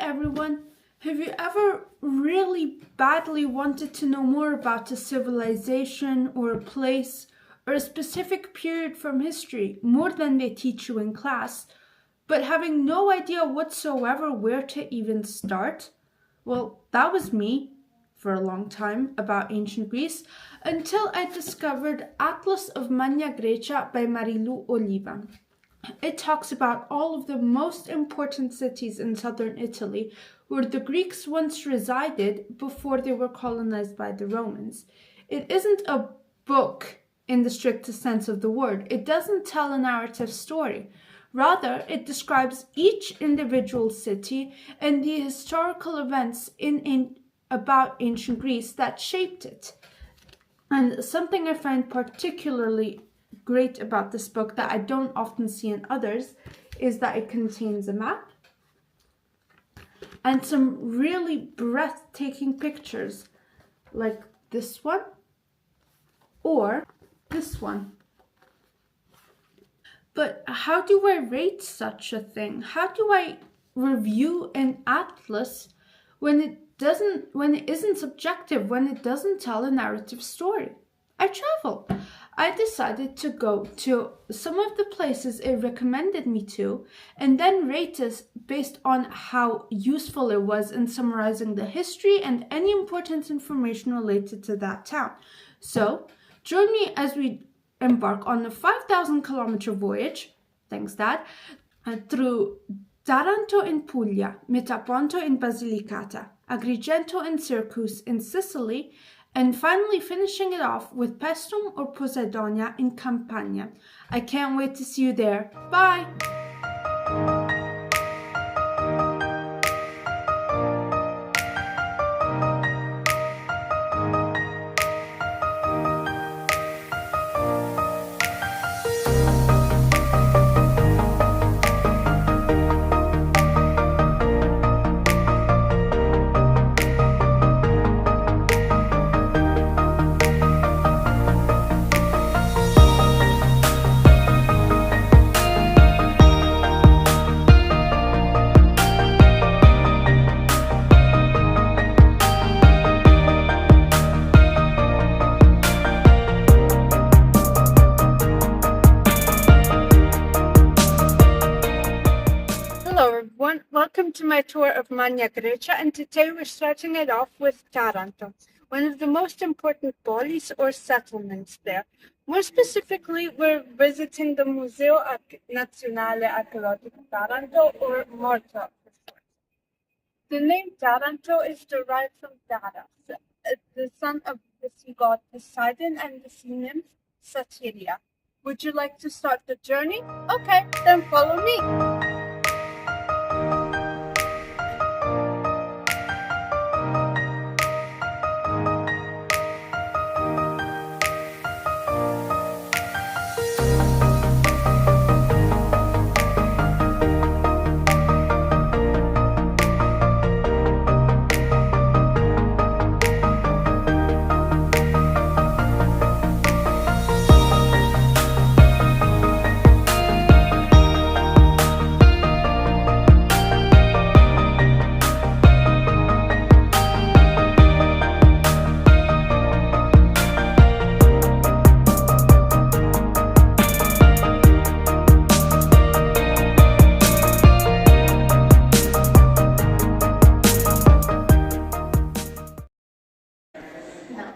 everyone. Have you ever really badly wanted to know more about a civilization or a place or a specific period from history more than they teach you in class, but having no idea whatsoever where to even start? Well, that was me for a long time about ancient Greece until I discovered Atlas of Magna Grecia by Marilu Oliva. It talks about all of the most important cities in southern Italy where the Greeks once resided before they were colonized by the Romans. It isn't a book in the strictest sense of the word. It doesn't tell a narrative story. Rather, it describes each individual city and the historical events about ancient Greece that shaped it. And something I find particularly great about this book that I don't often see in others is that it contains a map and some really breathtaking pictures like this one or this one. But how do I rate such a thing? How do I review an atlas when it isn't subjective, when it doesn't tell a narrative story? I travel. I decided to go to some of the places it recommended me to and then rate it based on how useful it was in summarizing the history and any important information related to that town. So, join me as we embark on a 5,000-kilometer voyage, thanks Dad, through Taranto in Puglia, Metaponto in Basilicata, Agrigento and Syracuse in Sicily, and finally finishing it off with Paestum or Poseidonia in Campania. I can't wait to see you there. Bye! Welcome to my tour of Magna Grecia, and today we're starting it off with Taranto, one of the most important polis or settlements there. More specifically, we're visiting the Museo Nazionale Archeologico Taranto, or MORTA. The name Taranto is derived from Taras, the son of the sea god Poseidon and the sea nymph Satyria. Would you like to start the journey? Okay, then follow me.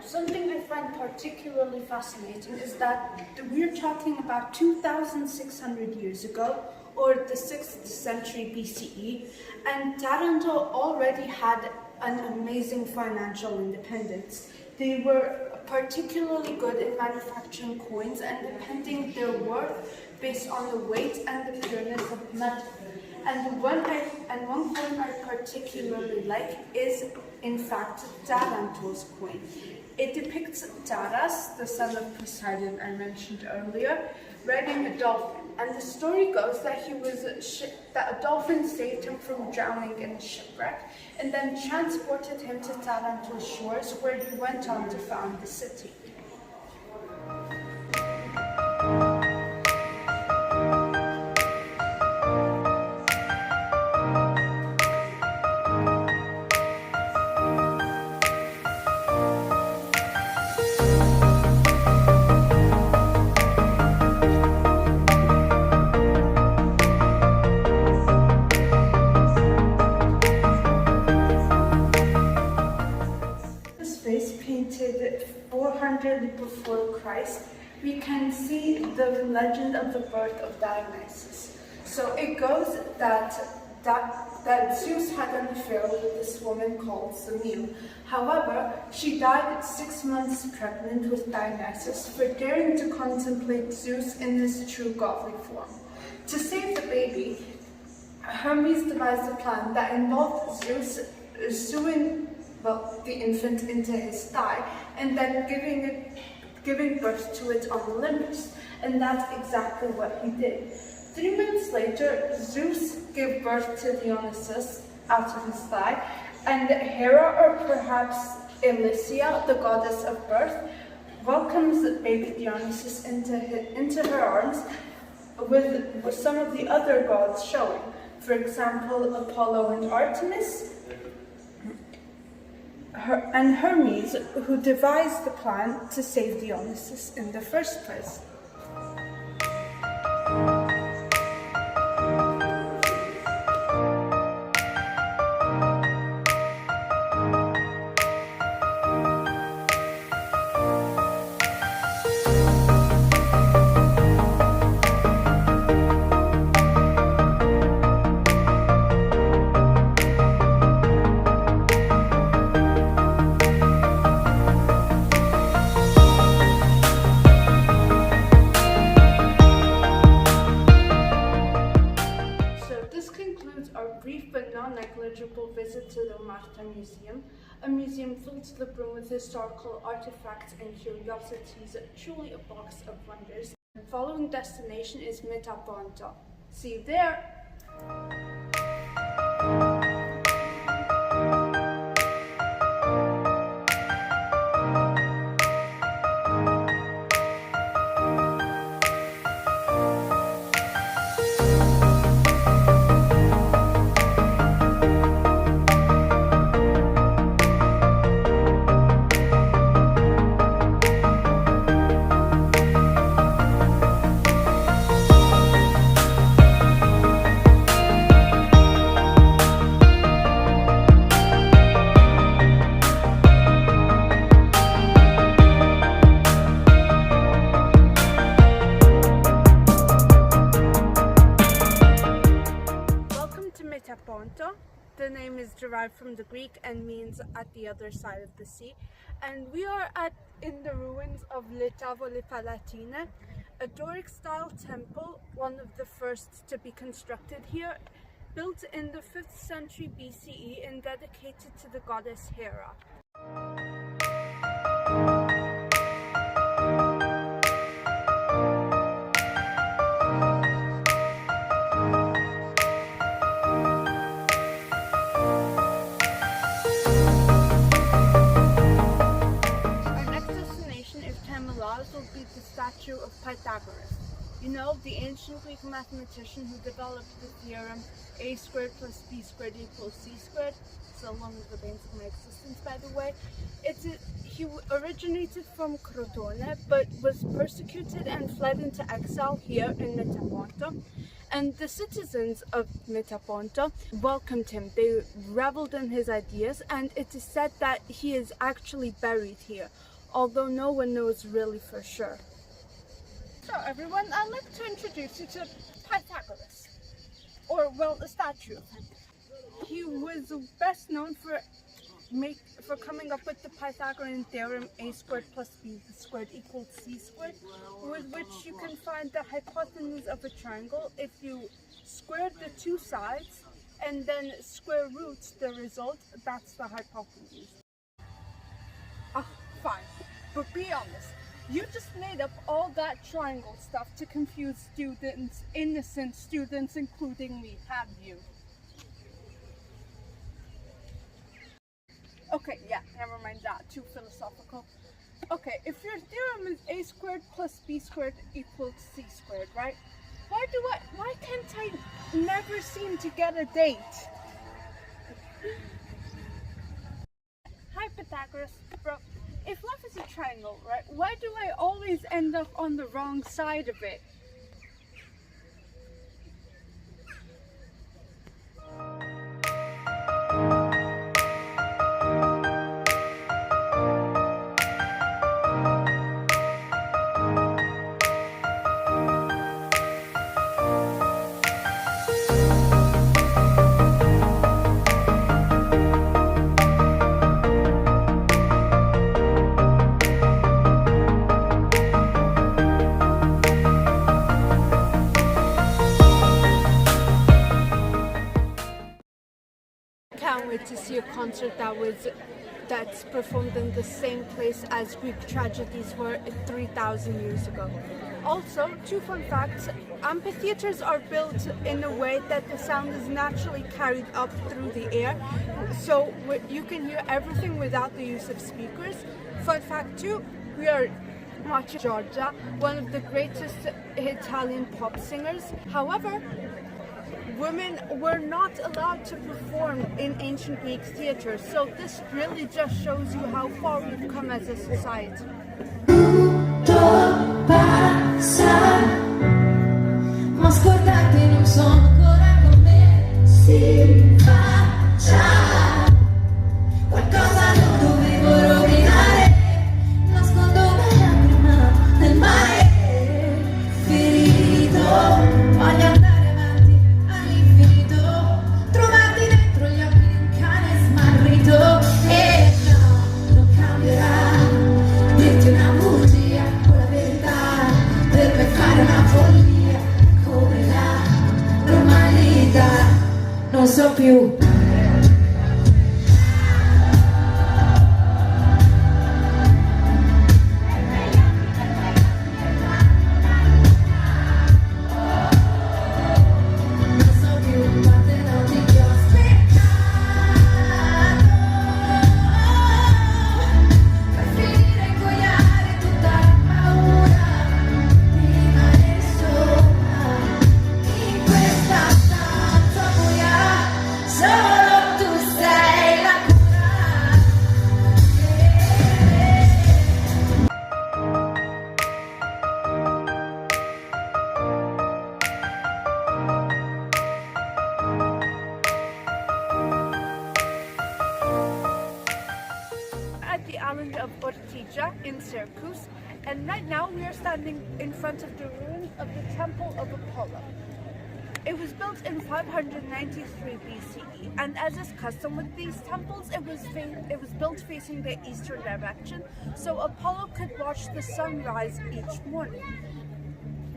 Something I find particularly fascinating is that we're talking about 2,600 years ago, or the 6th century BCE, and Taranto already had an amazing financial independence. They were particularly good in manufacturing coins and depending their worth based on the weight and the pureness of metal. And one coin I particularly like is, in fact, Taranto's coin. It depicts Taras, the son of Poseidon I mentioned earlier, riding a dolphin. And the story goes that that a dolphin saved him from drowning in a shipwreck and then transported him to Taranto's shores, where he went on to found the city. 200 before Christ, we can see the legend of the birth of Dionysus. So it goes that Zeus had an affair with this woman called Semele. However, she died 6 months pregnant with Dionysus for daring to contemplate Zeus in his true godly form. To save the baby, Hermes devised a plan that involved Zeus sewing the infant into his thigh and then giving birth to it on Olympus. And that's exactly what he did. 3 months later, Zeus gave birth to Dionysus out of his thigh, and Hera, or perhaps Elysia, the goddess of birth, welcomes baby Dionysus into her arms with some of the other gods showing. For example, Apollo and Artemis, and Hermes, who devised the plan to save Dionysus in the first place. Brief but non-negligible visit to the Magna Museum, a museum filled to the brim with historical artifacts and curiosities, truly a box of wonders. The following destination is Metaponto. See you there! The name is derived from the Greek and means at the other side of the sea. And we are in the ruins of Le Tavole Palatine, a Doric-style temple, one of the first to be constructed here, built in the 5th century BCE and dedicated to the goddess Hera. Will be the statue of Pythagoras. You know, the ancient Greek mathematician who developed the theorem a squared plus b squared equals c squared, so long as the veins of my existence, by the way. He originated from Crotone, but was persecuted and fled into exile here in Metaponto. And the citizens of Metaponto welcomed him. They reveled in his ideas, and it is said that he is actually buried here, although no one knows really for sure. So everyone, I'd like to introduce you to Pythagoras, or well, the statue of him. He was best known for coming up with the Pythagorean theorem a squared plus b squared equals c squared, with which you can find the hypotenuse of a triangle if you square the two sides and then square root the result. That's the hypotenuse. Fine, but be honest, you just made up all that triangle stuff to confuse students, innocent students, including me, have you? Okay, yeah, never mind that, too philosophical. Okay, if your theorem is a squared plus b squared equals c squared, right? Why can't I never seem to get a date? Hi Pythagoras, bro. If life is a triangle, right, why do I always end up on the wrong side of it? to see a concert that's performed in the same place as Greek tragedies were 3,000 years ago. Also, two fun facts: amphitheaters are built in a way that the sound is naturally carried up through the air, so you can hear everything without the use of speakers. Fun fact two, we are watching Giorgia, one of the greatest Italian pop singers. However, women were not allowed to perform in ancient Greek theaters, so this really just shows you how far we've come as a society. Ma scordate non sono ancora con me, si faccia qualcosa non dovevo rovinare, nascondo una lacrima nel mare ferito, voglio andare avanti all'infinito, trovarti dentro gli occhi di un cane smarrito e no, non cambierà, dirti una bugia o la verità per poi fare una follia come la normalità, non so più. Of Ortygia in Syracuse, and right now we are standing in front of the ruins of the Temple of Apollo. It was built in 593 BCE, and as is custom with these temples, it was built facing the eastern direction, so Apollo could watch the sun rise each morning.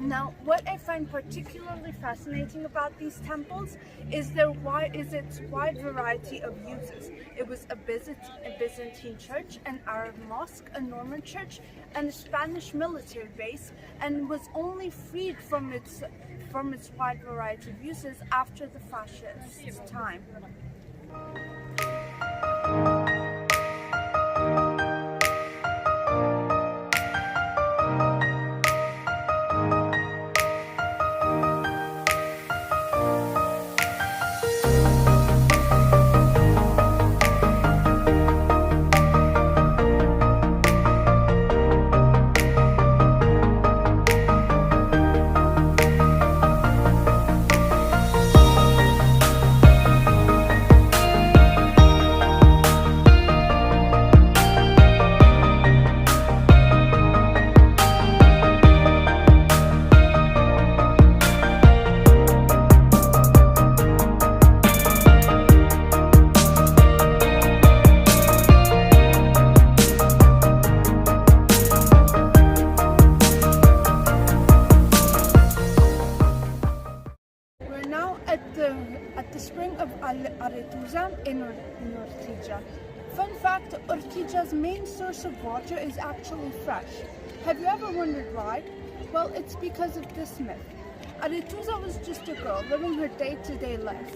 Now, what I find particularly fascinating about these temples is its wide variety of uses. It was a Byzantine church, an Arab mosque, a Norman church, and a Spanish military base, and was only freed from its wide variety of uses after the fascist time. At the spring of Aretusa in Ortygia. Fun fact, Ortygia's main source of water is actually fresh. Have you ever wondered why? Well, it's because of this myth. Aretusa was just a girl living her day-to-day life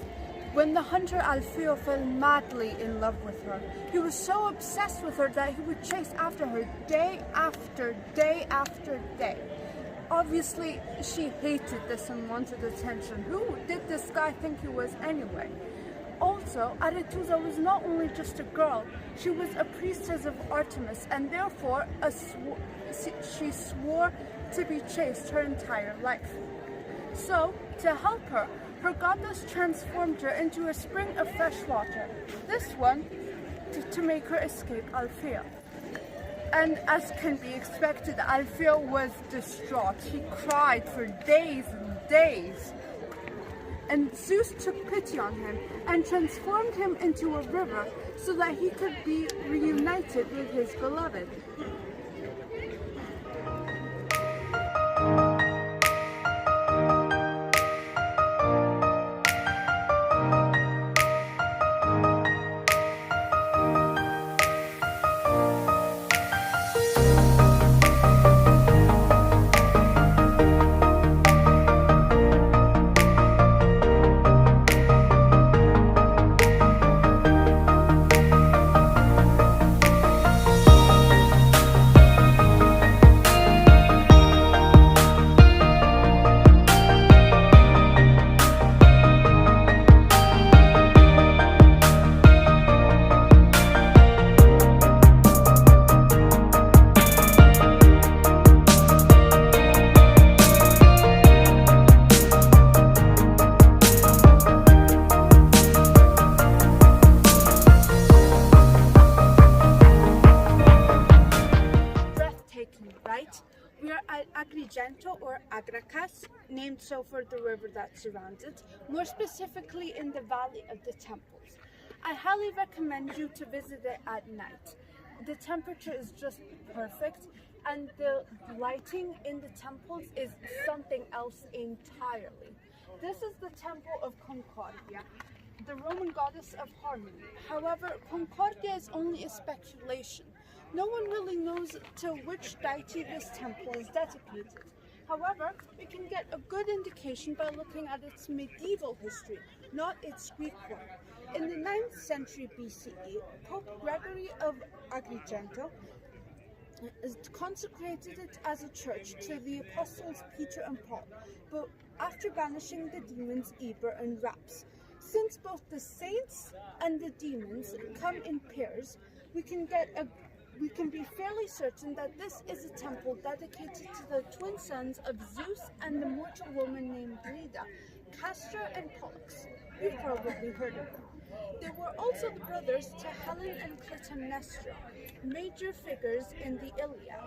when the hunter Alfeo fell madly in love with her. He was so obsessed with her that he would chase after her day after day after day. Obviously, she hated this and wanted attention. Who did this guy think he was anyway? Also, Aretusa was not only just a girl, she was a priestess of Artemis, and therefore she swore to be chaste her entire life. So, to help her, her goddess transformed her into a spring of fresh water, this one to make her escape Alfeo. And as can be expected, Alfeo was distraught. He cried for days and days. And Zeus took pity on him and transformed him into a river so that he could be reunited with his beloved. night. We are at Agrigento or Agracas, named so for the river that surrounds it, more specifically in the Valley of the Temples. I highly recommend you to visit it at night. The temperature is just perfect, and the lighting in the temples is something else entirely. This is the Temple of Concordia, the Roman goddess of harmony. However, Concordia is only a speculation. No one really knows to which deity this temple is dedicated. However, we can get a good indication by looking at its medieval history, not its Greek one. In the 9th century BCE, Pope Gregory of Agrigento consecrated it as a church to the apostles Peter and Paul, but after banishing the demons Eber and Raps. Since both the saints and the demons come in pairs, we can be fairly certain that this is a temple dedicated to the twin sons of Zeus and the mortal woman named Leda, Castor and Pollux. You've probably heard of them. They were also the brothers to Helen and Clytemnestra, major figures in the Iliad.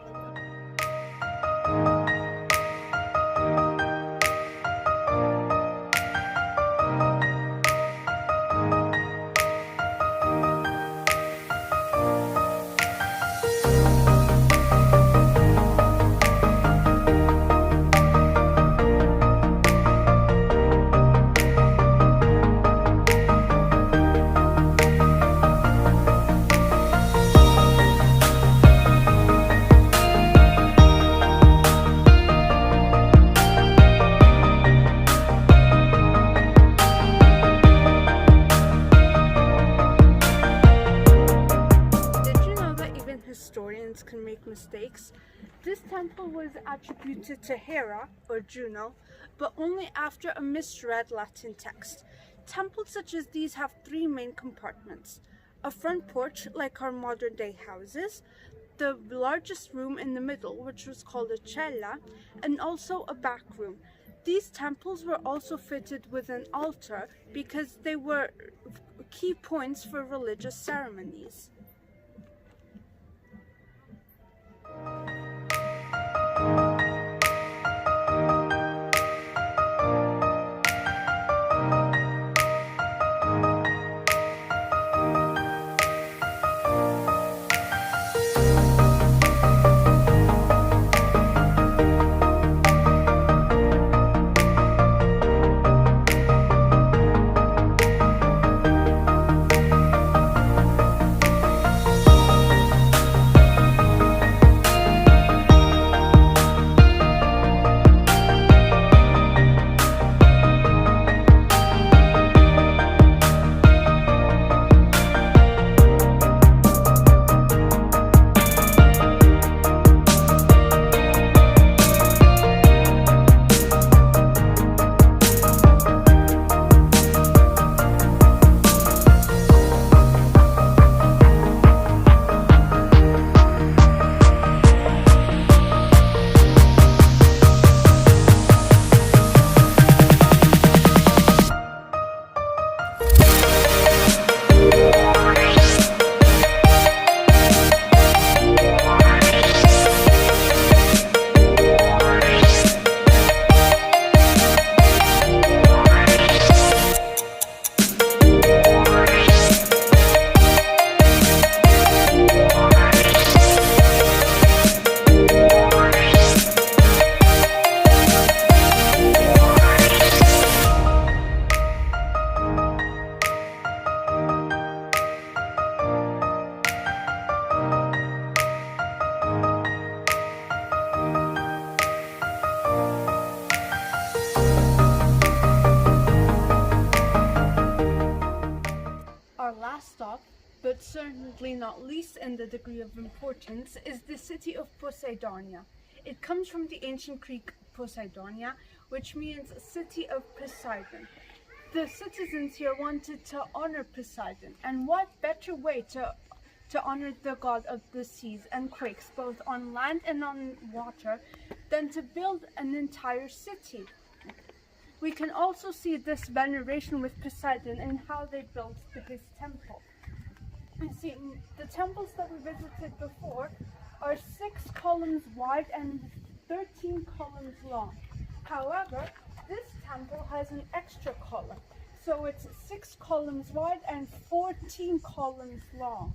Historians can make mistakes. This temple was attributed to Hera, or Juno, but only after a misread Latin text. Temples such as these have three main compartments: a front porch like our modern day houses, the largest room in the middle, which was called a cella, and also a back room. These temples were also fitted with an altar because they were key points for religious ceremonies. Our last stop, but certainly not least in the degree of importance, is the city of Poseidonia. It comes from the ancient Greek Poseidonia, which means city of Poseidon. The citizens here wanted to honor Poseidon, and what better way to honor the god of the seas and quakes, both on land and on water, than to build an entire city. We can also see this veneration with Poseidon in how they built his temple. You see, the temples that we visited before are 6 columns wide and 13 columns long. However, this temple has an extra column, so it's 6 columns wide and 14 columns long.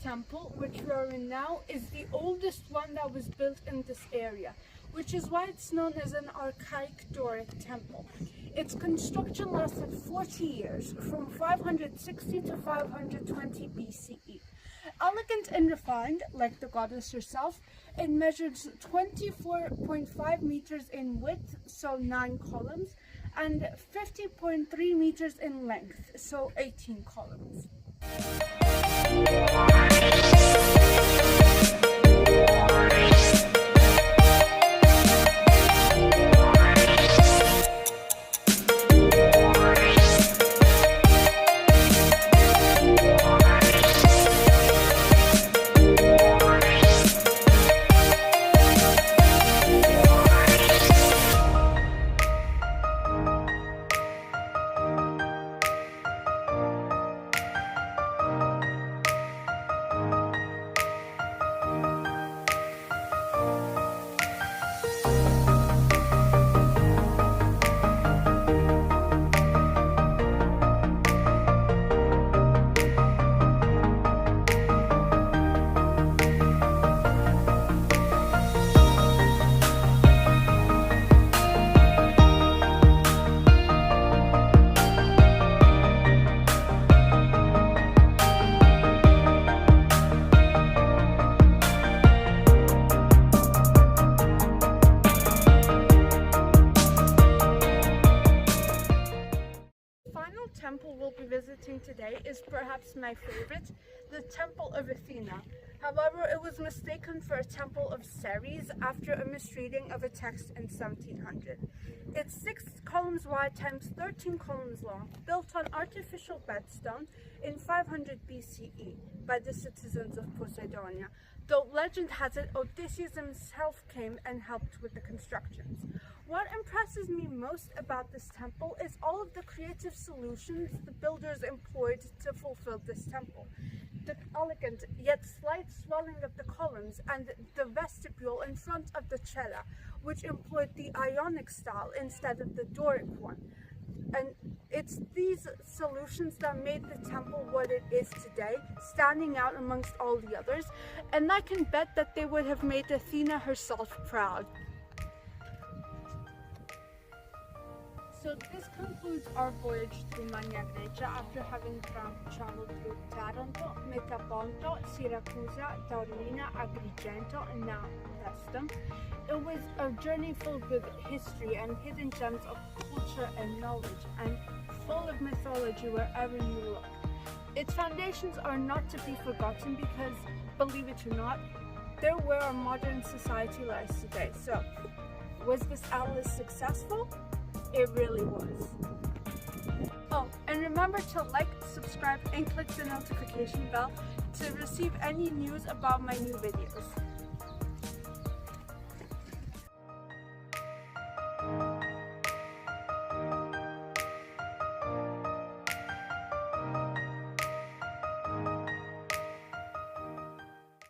Temple, which we are in now, is the oldest one that was built in this area, which is why it's known as an archaic Doric temple. Its construction lasted 40 years, from 560 to 520 BCE. Elegant and refined, like the goddess herself, it measured 24.5 meters in width, so 9 columns, and 50.3 meters in length, so 18 columns. Temple we'll be visiting today is perhaps my favorite, the Temple of Athena. However, it was mistaken for a temple of Ceres after a misreading of a text in 1700. It's 6 columns wide times 13 columns long, built on artificial bedstone in 500 BCE by the citizens of Poseidonia, though legend has it Odysseus himself came and helped with the constructions. What impresses me most about this temple is all of the creative solutions the builders employed to fulfill this temple. The elegant yet slight swelling of the columns and the vestibule in front of the cella, which employed the Ionic style instead of the Doric one. And it's these solutions that made the temple what it is today, standing out amongst all the others, and I can bet that they would have made Athena herself proud. So this concludes our voyage through Magna, Grecia after having traveled through Taranto, Metaponto, Siracusa, Taormina, Agrigento, and now Paestum. It was a journey filled with history and hidden gems of culture and knowledge, and full of mythology wherever you look. Its foundations are not to be forgotten because, believe it or not, they're where our modern society lies today. So, was this atlas successful? It really was. Oh, and remember to like, subscribe, and click the notification bell to receive any news about my new videos.